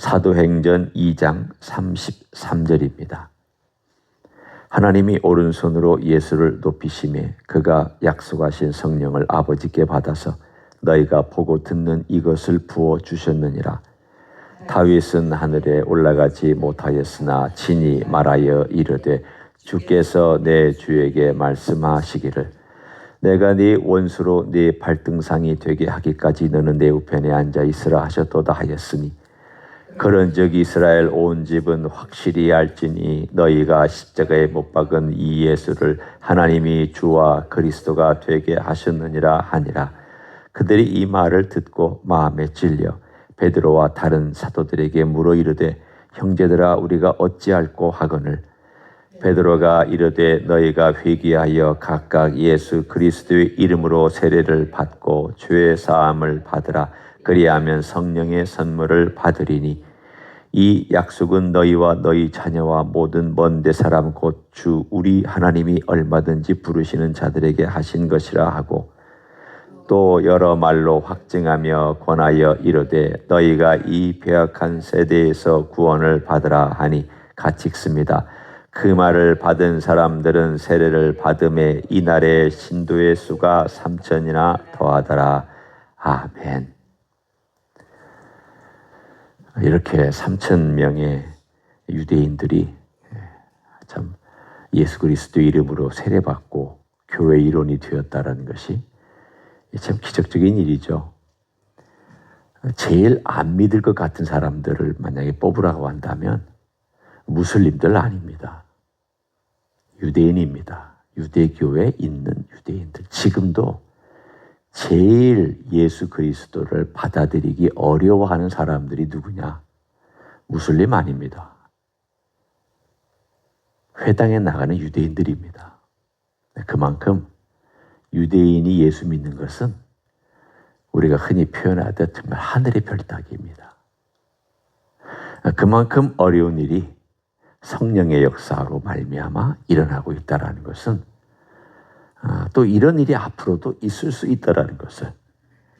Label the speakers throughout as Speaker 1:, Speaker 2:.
Speaker 1: 사도행전 2장 33절입니다. 하나님이 오른손으로 예수를 높이시매 그가 약속하신 성령을 아버지께 받아서 너희가 보고 듣는 이것을 부어 주셨느니라. 다윗은 하늘에 올라가지 못하였으나 친히 말하여 이르되 주께서 내 주에게 말씀하시기를 내가 네 원수로 네 발등상이 되게 하기까지 너는 내 우편에 앉아 있으라 하셨도다 하였으니 그런즉 이스라엘 온 집은 확실히 알지니 너희가 십자가에 못 박은 이 예수를 하나님이 주와 그리스도가 되게 하셨느니라 하니라. 그들이 이 말을 듣고 마음에 찔려 베드로와 다른 사도들에게 물어 이르되 형제들아 우리가 어찌할꼬 하거늘 베드로가 이르되 너희가 회개하여 각각 예수 그리스도의 이름으로 세례를 받고 죄 사함을 받으라. 그리하면 성령의 선물을 받으리니 이 약속은 너희와 너희 자녀와 모든 먼데 사람 곧 주 우리 하나님이 얼마든지 부르시는 자들에게 하신 것이라 하고 또 여러 말로 확증하며 권하여 이르되 너희가 이 배역한 세대에서 구원을 받으라 하니 같이 읽습니다. 그 말을 받은 사람들은 세례를 받음에 이날의 신도의 수가 3,000이나 더하더라. 아멘. 이렇게 3,000명의 유대인들이 참 예수 그리스도 이름으로 세례받고 교회 일원이 되었다는 것이 참 기적적인 일이죠. 제일 안 믿을 것 같은 사람들을 만약에 뽑으라고 한다면 무슬림들 아닙니다. 유대인입니다. 유대교회에 있는 유대인들. 지금도 제일 예수 그리스도를 받아들이기 어려워하는 사람들이 누구냐? 무슬림 아닙니다. 회당에 나가는 유대인들입니다. 그만큼 유대인이 예수 믿는 것은 우리가 흔히 표현하듯 정말 하늘의 별 따기입니다. 그만큼 어려운 일이 성령의 역사로 말미암아 일어나고 있다는 것은 또 이런 일이 앞으로도 있을 수 있다는 것을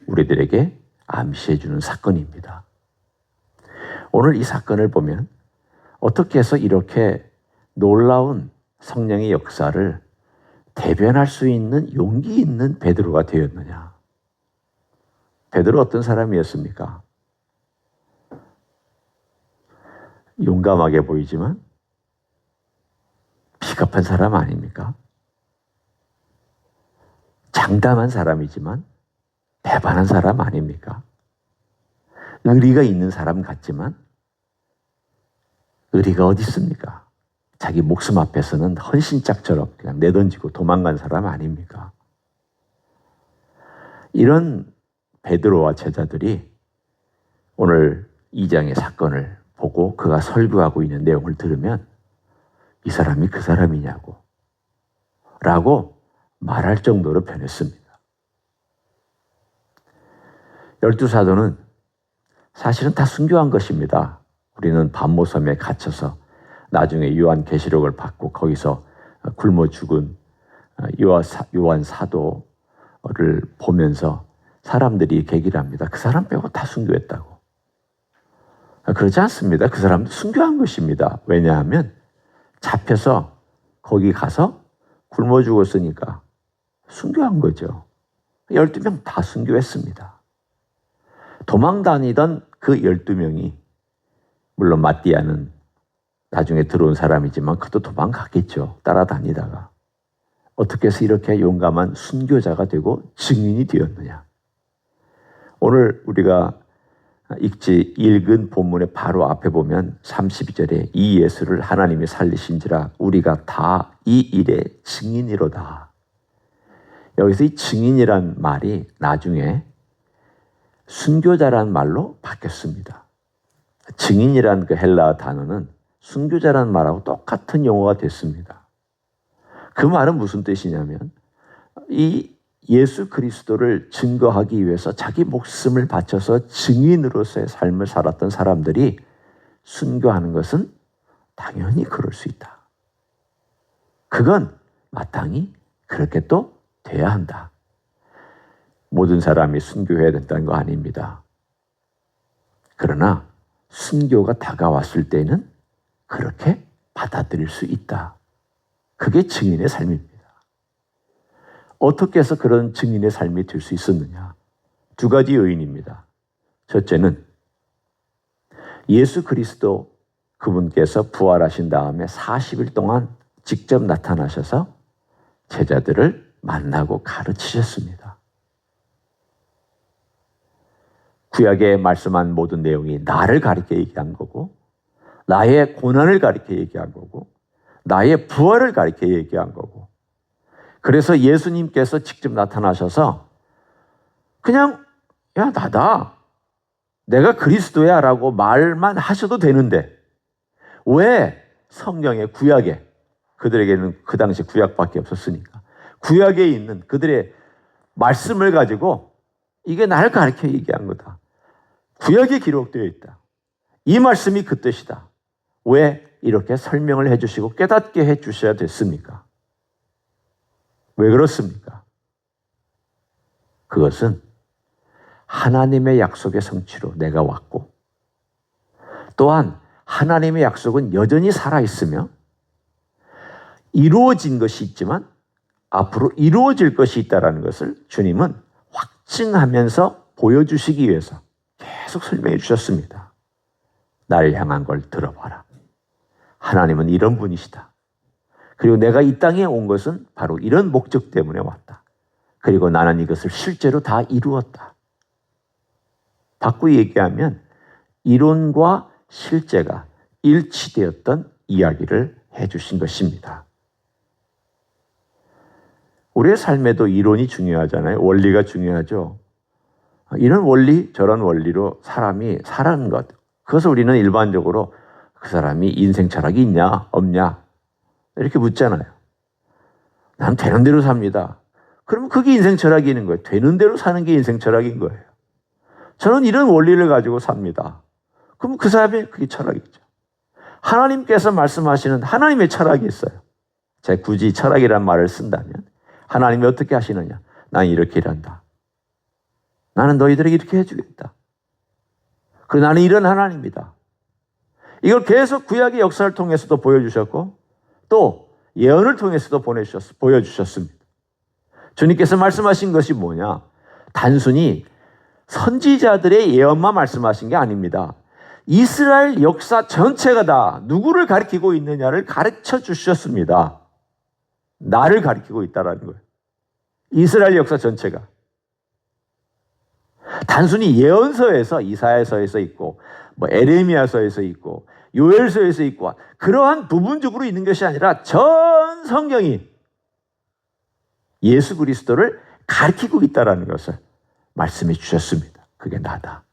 Speaker 1: 우리들에게 암시해 주는 사건입니다. 오늘 이 사건을 보면 어떻게 해서 이렇게 놀라운 성령의 역사를 대변할 수 있는 용기 있는 베드로가 되었느냐? 베드로 어떤 사람이었습니까? 용감하게 보이지만 비겁한 사람 아닙니까? 장담한 사람이지만 배반한 사람 아닙니까? 의리가 있는 사람 같지만 의리가 어디 있습니까? 자기 목숨 앞에서는 헌신짝처럼 그냥 내던지고 도망간 사람 아닙니까? 이런 베드로와 제자들이 오늘 2장의 사건을 보고 그가 설교하고 있는 내용을 들으면 이 사람이 그 사람이냐고 라고 말할 정도로 변했습니다. 12사도는 사실은 다 순교한 것입니다. 우리는 반모섬에 갇혀서 나중에 요한계시록을 받고 거기서 굶어 죽은 요한 사도를 보면서 사람들이 계기를 합니다. 그 사람 빼고 다 순교했다고. 그렇지 않습니다. 그 사람도 순교한 것입니다. 왜냐하면 잡혀서 거기 가서 굶어 죽었으니까 순교한 거죠. 12명 다 순교했습니다. 도망 다니던 그 12명이 물론 마띠아는 나중에 들어온 사람이지만 그도 도망갔겠죠. 따라다니다가. 어떻게 해서 이렇게 용감한 순교자가 되고 증인이 되었느냐. 오늘 우리가 읽은 본문의 바로 앞에 보면 32절에 이 예수를 하나님이 살리신지라 우리가 다 이 일의 증인이로다. 여기서 이 증인이란 말이 나중에 순교자란 말로 바뀌었습니다. 증인이란 그 헬라어 단어는 순교자란 말하고 똑같은 용어가 됐습니다. 그 말은 무슨 뜻이냐면 이 예수 그리스도를 증거하기 위해서 자기 목숨을 바쳐서 증인으로서의 삶을 살았던 사람들이 순교하는 것은 당연히 그럴 수 있다. 그건 마땅히 그렇게 또 돼야 한다. 모든 사람이 순교해야 된다는 거 아닙니다. 그러나 순교가 다가왔을 때는 그렇게 받아들일 수 있다. 그게 증인의 삶입니다. 어떻게 해서 그런 증인의 삶이 될 수 있었느냐? 두 가지 요인입니다. 첫째는 예수 그리스도 그분께서 부활하신 다음에 40일 동안 직접 나타나셔서 제자들을 만나고 가르치셨습니다. 구약에 말씀한 모든 내용이 나를 가리켜 얘기한 거고, 나의 고난을 가리켜 얘기한 거고, 나의 부활을 가리켜 얘기한 거고, 그래서 예수님께서 직접 나타나셔서 그냥 야 나다, 내가 그리스도야 라고 말만 하셔도 되는데 왜 성경의 구약에, 그들에게는 그 당시 구약밖에 없었으니까 구약에 있는 그들의 말씀을 가지고 이게 나를 가르쳐 얘기한 거다, 구약에 기록되어 있다, 이 말씀이 그 뜻이다, 왜 이렇게 설명을 해주시고 깨닫게 해주셔야 됐습니까? 왜 그렇습니까? 그것은 하나님의 약속의 성취로 내가 왔고, 또한 하나님의 약속은 여전히 살아있으며 이루어진 것이 있지만 앞으로 이루어질 것이 있다는 것을 주님은 확증하면서 보여주시기 위해서 계속 설명해 주셨습니다. 나를 향한 걸 들어봐라. 하나님은 이런 분이시다. 그리고 내가 이 땅에 온 것은 바로 이런 목적 때문에 왔다. 그리고 나는 이것을 실제로 다 이루었다. 바꾸어 얘기하면 이론과 실제가 일치되었던 이야기를 해주신 것입니다. 우리의 삶에도 이론이 중요하잖아요. 원리가 중요하죠. 이런 원리 저런 원리로 사람이 살아가는 것, 그것을 우리는 일반적으로 그 사람이 인생 철학이 있냐 없냐 이렇게 묻잖아요. 난 되는 대로 삽니다. 그러면 그게 인생 철학이 있는 거예요. 되는 대로 사는 게 인생 철학인 거예요. 저는 이런 원리를 가지고 삽니다. 그럼 그 사람의 그게 철학이죠. 하나님께서 말씀하시는 하나님의 철학이 있어요. 제가 굳이 철학이란 말을 쓴다면 하나님이 어떻게 하시느냐? 난 이렇게 일한다. 나는 너희들에게 이렇게 해주겠다. 그리고 나는 이런 하나님이다. 이걸 계속 구약의 역사를 통해서도 보여주셨고 또 예언을 통해서도 보여주셨습니다. 주님께서 말씀하신 것이 뭐냐? 단순히 선지자들의 예언만 말씀하신 게 아닙니다. 이스라엘 역사 전체가 다 누구를 가리키고 있느냐를 가르쳐 주셨습니다. 나를 가리키고 있다는 거예요. 이스라엘 역사 전체가. 단순히 예언서에서 이사야서에서 있고 에레미야서에서 있고 요엘서에서 있고 그러한 부분적으로 있는 것이 아니라 전 성경이 예수 그리스도를 가리키고 있다는 것을 말씀해 주셨습니다. 그게 나다.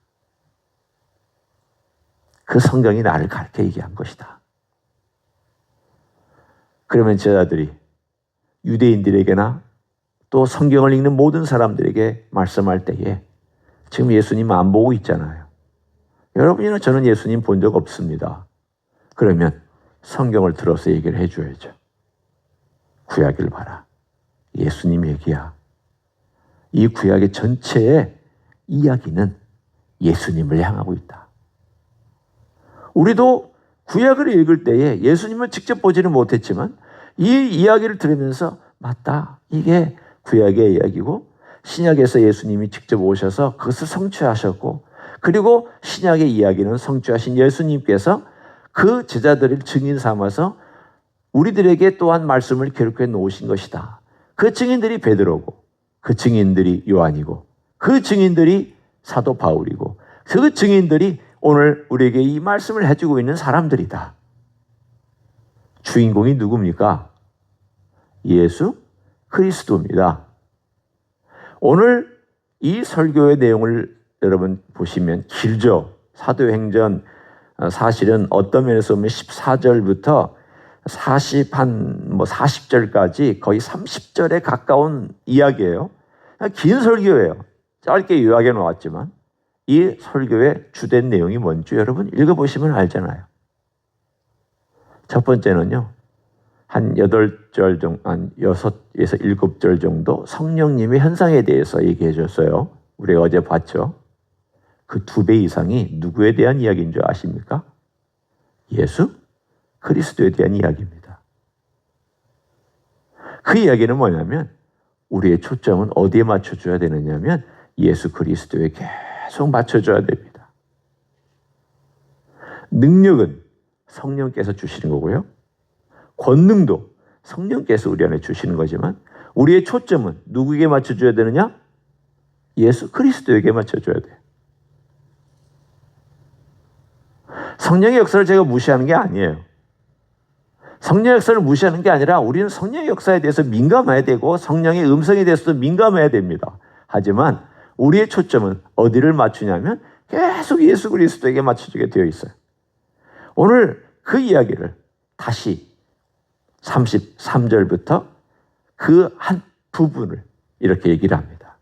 Speaker 1: 그 성경이 나를 가르쳐 얘기한 것이다. 그러면 제자들이 유대인들에게나 또 성경을 읽는 모든 사람들에게 말씀할 때에 지금 예수님 안 보고 있잖아요. 여러분이나 저는 예수님 본 적 없습니다. 그러면 성경을 들어서 얘기를 해줘야죠. 구약을 봐라. 예수님 얘기야. 이 구약의 전체의 이야기는 예수님을 향하고 있다. 우리도 구약을 읽을 때에 예수님을 직접 보지는 못했지만 이 이야기를 들으면서 맞다. 이게 구약의 이야기고 신약에서 예수님이 직접 오셔서 그것을 성취하셨고 그리고 신약의 이야기는 성취하신 예수님께서 그 제자들을 증인 삼아서 우리들에게 또한 말씀을 기록해 놓으신 것이다. 그 증인들이 베드로고 그 증인들이 요한이고 그 증인들이 사도 바울이고 그 증인들이 오늘 우리에게 이 말씀을 해주고 있는 사람들이다. 주인공이 누굽니까? 예수 그리스도입니다. 오늘 이 설교의 내용을 여러분 보시면 길죠. 사도행전 사실은 어떤 면에서 보면 14절부터 40절까지 거의 30절에 가까운 이야기예요. 긴 설교예요. 짧게 요약해 놓았지만 이 설교의 주된 내용이 뭔지 여러분 읽어보시면 알잖아요. 첫 번째는요. 한 8절 정도, 한 6에서 7절 정도 성령님의 현상에 대해서 얘기해 줬어요. 우리가 어제 봤죠. 그 2배 이상이 누구에 대한 이야기인 줄 아십니까? 예수 그리스도에 대한 이야기입니다. 그 이야기는 뭐냐면 우리의 초점은 어디에 맞춰줘야 되느냐면 예수 그리스도에 계속 맞춰줘야 됩니다. 능력은 성령께서 주시는 거고요. 권능도 성령께서 우리 안에 주시는 거지만 우리의 초점은 누구에게 맞춰줘야 되느냐? 예수 그리스도에게 맞춰줘야 돼요. 성령의 역사를 제가 무시하는 게 아니에요. 성령의 역사를 무시하는 게 아니라 우리는 성령의 역사에 대해서 민감해야 되고 성령의 음성에 대해서도 민감해야 됩니다. 하지만 우리의 초점은 어디를 맞추냐면 계속 예수 그리스도에게 맞춰주게 되어 있어요. 오늘 그 이야기를 다시 33절부터 그 한 부분을 이렇게 얘기를 합니다.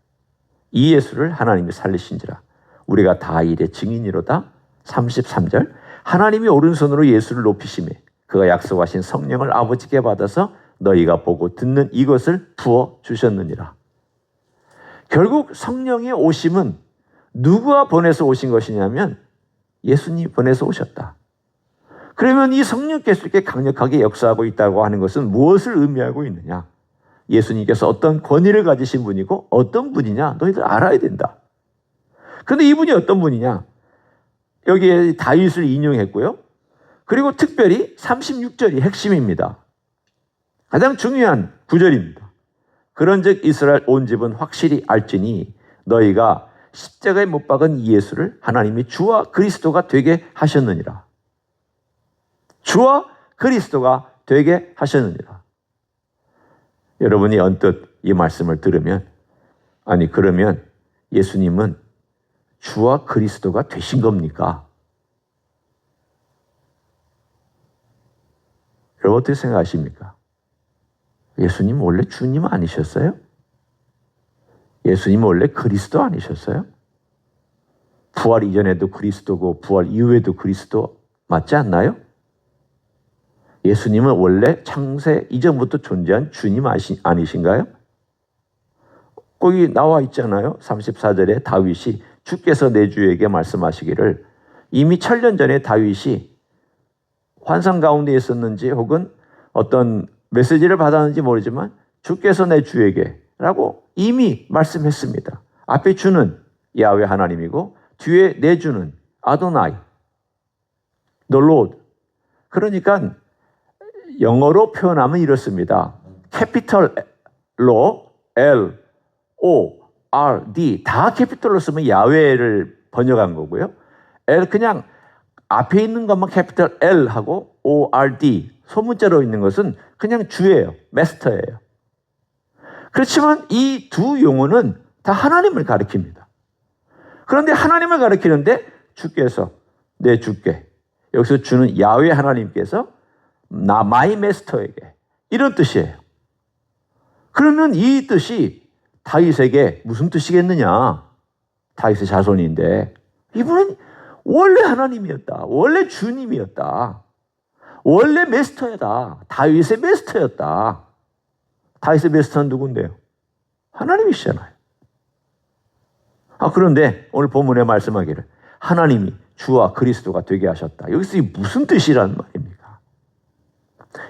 Speaker 1: 이 예수를 하나님이 살리신지라 우리가 다 일의 증인이로다. 33절 하나님이 오른손으로 예수를 높이시매 그가 약속하신 성령을 아버지께 받아서 너희가 보고 듣는 이것을 부어주셨느니라. 결국 성령의 오심은 누구가 보내서 오신 것이냐면 예수님이 보내서 오셨다. 그러면 이 성령께서 이렇게 강력하게 역사하고 있다고 하는 것은 무엇을 의미하고 있느냐? 예수님께서 어떤 권위를 가지신 분이고 어떤 분이냐? 너희들 알아야 된다. 그런데 이분이 어떤 분이냐? 여기에 다윗을 인용했고요. 그리고 특별히 36절이 핵심입니다. 가장 중요한 구절입니다. 그런즉 이스라엘 온 집은 확실히 알지니 너희가 십자가에 못 박은 이 예수를 하나님이 주와 그리스도가 되게 하셨느니라. 주와 그리스도가 되게 하셨느니라. 여러분이 언뜻 이 말씀을 들으면 아니 그러면 예수님은 주와 그리스도가 되신 겁니까? 여러분 어떻게 생각하십니까? 예수님 원래 주님 아니셨어요? 예수님 원래 그리스도 아니셨어요? 부활 이전에도 그리스도고 부활 이후에도 그리스도 맞지 않나요? 예수님은 원래 창세 이전부터 존재한 주님 아니신가요? 거기 나와 있잖아요. 34절에 다윗이 주께서 내 주에게 말씀하시기를 이미 천년 전에 다윗이 환상 가운데 있었는지 혹은 어떤 메시지를 받았는지 모르지만 주께서 내 주에게 라고 이미 말씀했습니다. 앞에 주는 야훼 하나님이고 뒤에 내 주는 아도나이, the Lord. 그러니까 영어로 표현하면 이렇습니다. 캐피털로 L, O, R, D 다 캐피털로 쓰면 야훼를 번역한 거고요. L 그냥 앞에 있는 것만 캐피털 L 하고 O, R, D 소문자로 있는 것은 그냥 주예요. 마스터예요. 그렇지만 이 두 용어는 다 하나님을 가리킵니다. 그런데 하나님을 가리키는데 주께서 내 주께 여기서 주는 야훼 하나님께서 나 마이 마스터에게 이런 뜻이에요. 그러면 이 뜻이 다윗에게 무슨 뜻이겠느냐? 다윗의 자손인데 이분은 원래 하나님이었다. 원래 주님이었다. 원래 마스터였다. 다윗의 마스터였다. 다윗의 마스터는 누군데요? 하나님이시잖아요. 그런데 오늘 본문에 말씀하기를 하나님이 주와 그리스도가 되게 하셨다. 여기서 이게 무슨 뜻이라는 말입니까?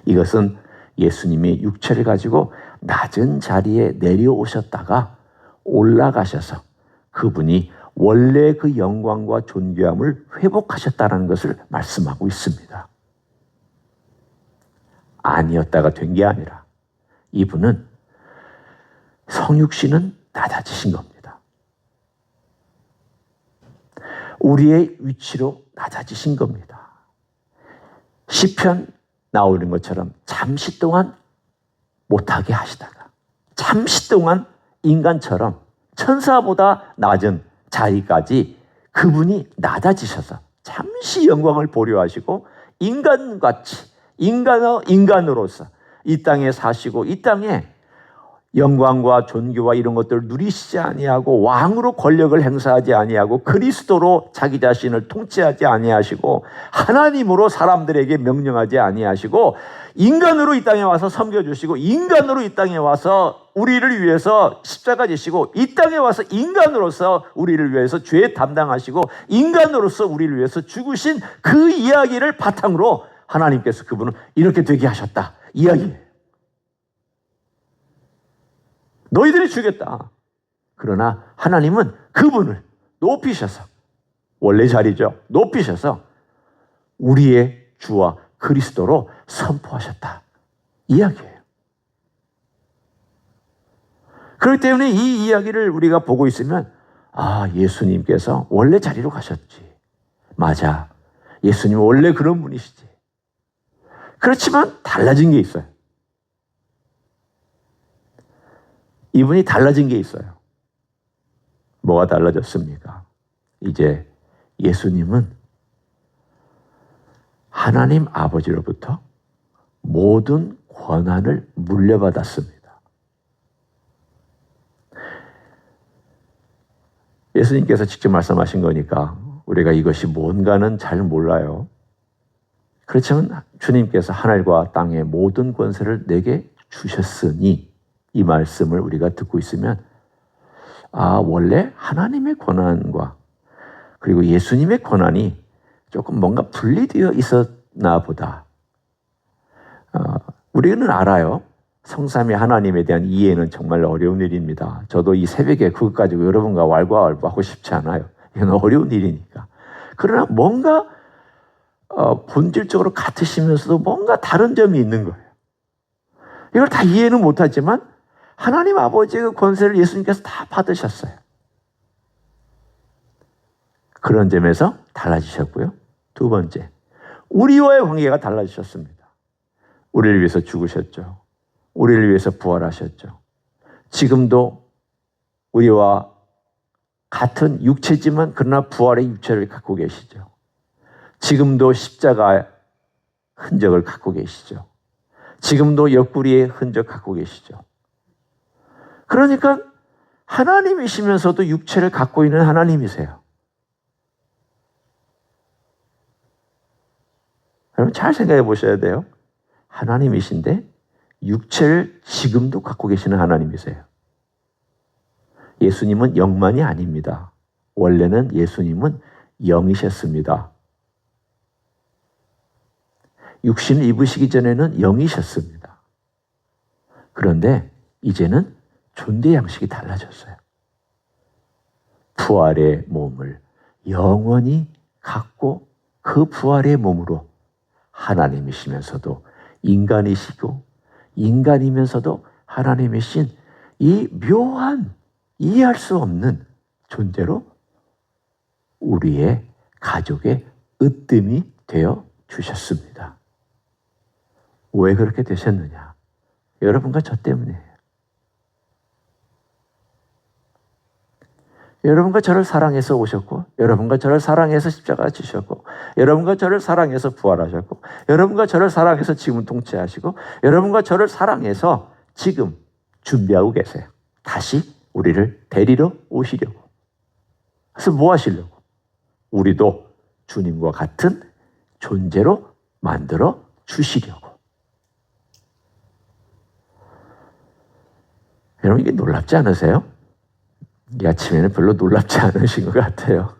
Speaker 1: 이것은 예수님이 육체를 가지고 낮은 자리에 내려오셨다가 올라가셔서 그분이 원래 그 영광과 존귀함을 회복하셨다는 것을 말씀하고 있습니다. 아니었다가 된 게 아니라 이분은 성육신은 낮아지신 겁니다. 우리의 위치로 낮아지신 겁니다. 시편 나오는 것처럼 잠시 동안 못하게 하시다가 잠시 동안 인간처럼 천사보다 낮은 자리까지 그분이 낮아지셔서 잠시 영광을 보려 하시고 인간같이 인간으로서 이 땅에 사시고 이 땅에 영광과 존귀와 이런 것들을 누리시지 아니하고 왕으로 권력을 행사하지 아니하고 그리스도로 자기 자신을 통치하지 아니하시고 하나님으로 사람들에게 명령하지 아니하시고 인간으로 이 땅에 와서 섬겨주시고 인간으로 이 땅에 와서 우리를 위해서 십자가 지시고 이 땅에 와서 인간으로서 우리를 위해서 죄 담당하시고 인간으로서 우리를 위해서 죽으신 그 이야기를 바탕으로 하나님께서 그분을 이렇게 되게 하셨다 이야기예요. 너희들이 죽였다. 그러나 하나님은 그분을 높이셔서 원래 자리죠. 높이셔서 우리의 주와 그리스도로 선포하셨다. 이야기예요. 그렇기 때문에 이 이야기를 우리가 보고 있으면 예수님께서 원래 자리로 가셨지. 맞아. 예수님 원래 그런 분이시지. 그렇지만 달라진 게 있어요. 이분이 달라진 게 있어요. 뭐가 달라졌습니까? 이제 예수님은 하나님 아버지로부터 모든 권한을 물려받았습니다. 예수님께서 직접 말씀하신 거니까 우리가 이것이 뭔가는 잘 몰라요. 그렇지만 주님께서 하늘과 땅의 모든 권세를 내게 주셨으니 이 말씀을 우리가 듣고 있으면 원래 하나님의 권한과 그리고 예수님의 권한이 조금 뭔가 분리되어 있었나 보다. 우리는 알아요. 성삼위 하나님에 대한 이해는 정말 어려운 일입니다. 저도 이 새벽에 그것 가지고 여러분과 왈가왈부하고 싶지 않아요. 이건 어려운 일이니까. 그러나 뭔가 본질적으로 같으시면서도 뭔가 다른 점이 있는 거예요. 이걸 다 이해는 못하지만 하나님 아버지의 권세를 예수님께서 다 받으셨어요. 그런 점에서 달라지셨고요. 두 번째, 우리와의 관계가 달라지셨습니다. 우리를 위해서 죽으셨죠. 우리를 위해서 부활하셨죠. 지금도 우리와 같은 육체지만 그러나 부활의 육체를 갖고 계시죠. 지금도 십자가의 흔적을 갖고 계시죠. 지금도 옆구리의 흔적 갖고 계시죠. 그러니까 하나님이시면서도 육체를 갖고 있는 하나님이세요. 여러분 잘 생각해 보셔야 돼요. 하나님이신데 육체를 지금도 갖고 계시는 하나님이세요. 예수님은 영만이 아닙니다. 원래는 예수님은 영이셨습니다. 육신을 입으시기 전에는 영이셨습니다. 그런데 이제는 존재 양식이 달라졌어요. 부활의 몸을 영원히 갖고 그 부활의 몸으로 하나님이시면서도 인간이시고 인간이면서도 하나님이신 이 묘한 이해할 수 없는 존재로 우리의 가족의 으뜸이 되어 주셨습니다. 왜 그렇게 되셨느냐? 여러분과 저 때문이에요. 여러분과 저를 사랑해서 오셨고 여러분과 저를 사랑해서 십자가 지셨고 여러분과 저를 사랑해서 부활하셨고 여러분과 저를 사랑해서 지금 통치하시고 여러분과 저를 사랑해서 지금 준비하고 계세요. 다시 우리를 데리러 오시려고. 그래서 뭐 하시려고? 우리도 주님과 같은 존재로 만들어 주시려고. 여러분 이게 놀랍지 않으세요? 이 아침에는 별로 놀랍지 않으신 것 같아요.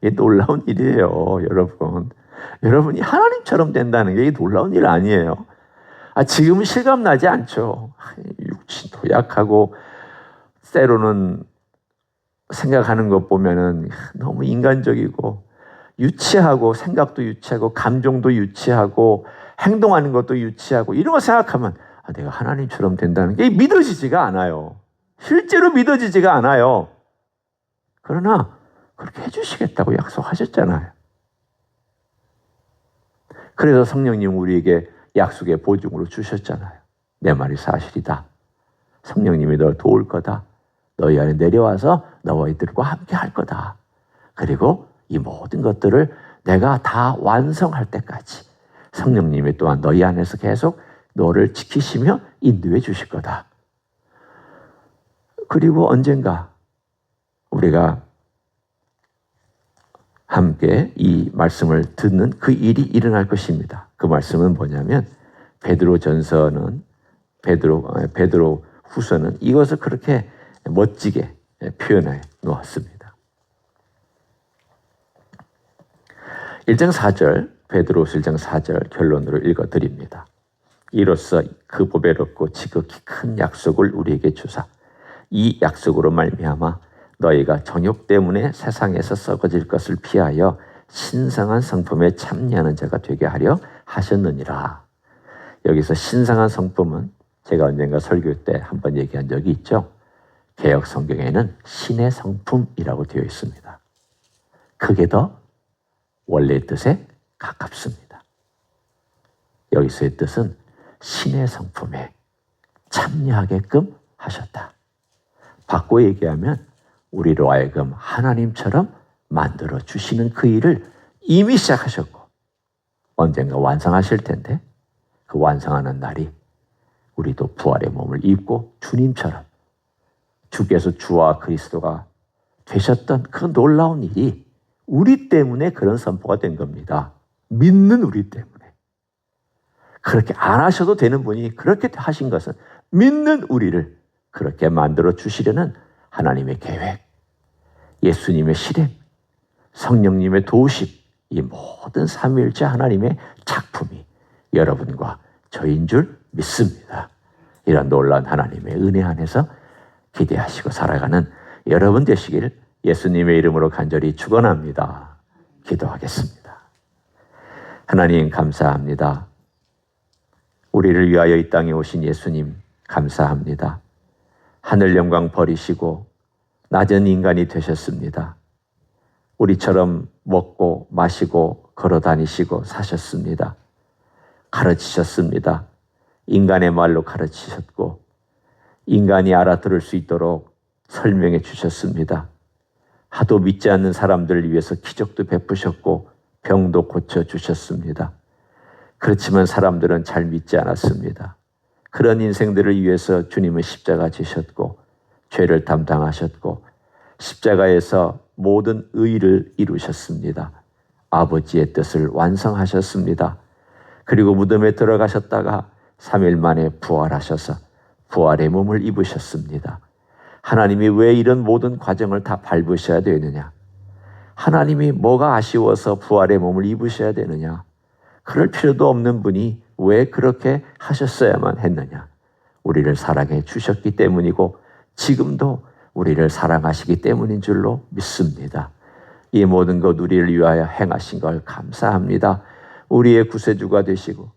Speaker 1: 이게 놀라운 일이에요, 여러분. 여러분이 하나님처럼 된다는 게 이게 놀라운 일 아니에요. 지금은 실감나지 않죠. 육신도 약하고 때로는 생각하는 것 보면은 너무 인간적이고 유치하고 생각도 유치하고 감정도 유치하고 행동하는 것도 유치하고 이런 거 생각하면 내가 하나님처럼 된다는 게 믿어지지가 않아요. 실제로 믿어지지가 않아요. 그러나 그렇게 해주시겠다고 약속하셨잖아요. 그래서 성령님 우리에게 약속의 보증으로 주셨잖아요. 내 말이 사실이다. 성령님이 널 도울 거다. 너희 안에 내려와서 너와 이들과 함께 할 거다. 그리고 이 모든 것들을 내가 다 완성할 때까지 성령님이 또한 너희 안에서 계속 너를 지키시며 인도해 주실 거다. 그리고 언젠가 우리가 함께 이 말씀을 듣는 그 일이 일어날 것입니다. 그 말씀은 뭐냐면 베드로 후서는 이것을 그렇게 멋지게 표현해 놓았습니다. 1장 4절, 베드로후서 1장 4절 결론으로 읽어드립니다. 이로써 그 보배롭고 지극히 큰 약속을 우리에게 주사 이 약속으로 말미암아 너희가 정욕 때문에 세상에서 썩어질 것을 피하여 신성한 성품에 참여하는 자가 되게 하려 하셨느니라. 여기서 신성한 성품은 제가 언젠가 설교 때 한번 얘기한 적이 있죠. 개역 성경에는 신의 성품이라고 되어 있습니다. 그게 더 원래의 뜻에 가깝습니다. 여기서의 뜻은 신의 성품에 참여하게끔 하셨다. 바꿔 얘기하면 우리로 하여금 하나님처럼 만들어 주시는 그 일을 이미 시작하셨고 언젠가 완성하실 텐데 그 완성하는 날이 우리도 부활의 몸을 입고 주님처럼 주께서 주와 그리스도가 되셨던 그 놀라운 일이 우리 때문에 그런 선포가 된 겁니다. 믿는 우리 때문에. 그렇게 안 하셔도 되는 분이 그렇게 하신 것은 믿는 우리를 그렇게 만들어 주시려는 하나님의 계획, 예수님의 실행, 성령님의 도우심, 이 모든 삼위일체 하나님의 작품이 여러분과 저인 줄 믿습니다. 이런 놀라운 하나님의 은혜 안에서 기대하시고 살아가는 여러분 되시길 예수님의 이름으로 간절히 축원합니다. 기도하겠습니다. 하나님 감사합니다. 우리를 위하여 이 땅에 오신 예수님 감사합니다. 하늘 영광 버리시고 낮은 인간이 되셨습니다. 우리처럼 먹고 마시고 걸어 다니시고 사셨습니다. 가르치셨습니다. 인간의 말로 가르치셨고 인간이 알아들을 수 있도록 설명해 주셨습니다. 하도 믿지 않는 사람들을 위해서 기적도 베푸셨고 병도 고쳐주셨습니다. 그렇지만 사람들은 잘 믿지 않았습니다. 그런 인생들을 위해서 주님은 십자가 지셨고 죄를 담당하셨고 십자가에서 모든 의를 이루셨습니다. 아버지의 뜻을 완성하셨습니다. 그리고 무덤에 들어가셨다가 3일 만에 부활하셔서 부활의 몸을 입으셨습니다. 하나님이 왜 이런 모든 과정을 다 밟으셔야 되느냐? 하나님이 뭐가 아쉬워서 부활의 몸을 입으셔야 되느냐? 그럴 필요도 없는 분이 왜 그렇게 하셨어야만 했느냐? 우리를 사랑해 주셨기 때문이고 지금도 우리를 사랑하시기 때문인 줄로 믿습니다. 이 모든 것 우리를 위하여 행하신 걸 감사합니다. 우리의 구세주가 되시고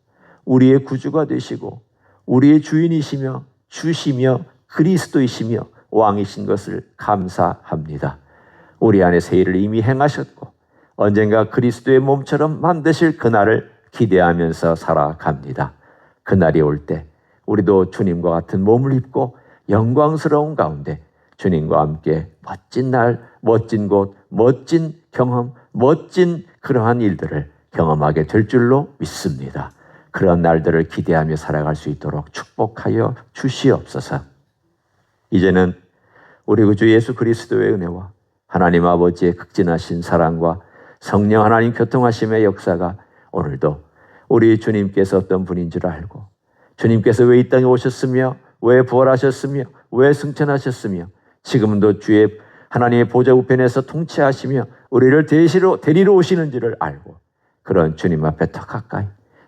Speaker 1: 우리의 구주가 되시고 우리의 주인이시며 주시며 그리스도이시며 왕이신 것을 감사합니다. 우리 안에 새 일을 이미 행하셨고 언젠가 그리스도의 몸처럼 만드실 그날을 기대하면서 살아갑니다. 그날이 올 때 우리도 주님과 같은 몸을 입고 영광스러운 가운데 주님과 함께 멋진 날, 멋진 곳, 멋진 경험, 멋진 그러한 일들을 경험하게 될 줄로 믿습니다. 그런 날들을 기대하며 살아갈 수 있도록 축복하여 주시옵소서. 이제는 우리 구주 예수 그리스도의 은혜와 하나님 아버지의 극진하신 사랑과 성령 하나님 교통하심의 역사가 오늘도 우리 주님께서 어떤 분인 줄 알고 주님께서 왜 이 땅에 오셨으며 왜 부활하셨으며 왜 승천하셨으며 지금도 주의 하나님의 보좌 우편에서 통치하시며 우리를 데리러 오시는지를 알고 그런 주님 앞에 더 가까이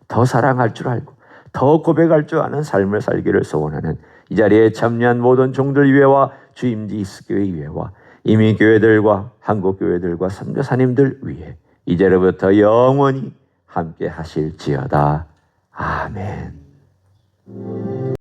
Speaker 1: 더 사랑할 줄 알고 더 고백할 줄 아는 삶을 살기를 소원하는 이 자리에 참여한 모든 종들 위에와 주임지 이스교회 위에와 이민교회들과 한국교회들과 선교사님들 위에 이제로부터 영원히 함께 하실지어다. 아멘.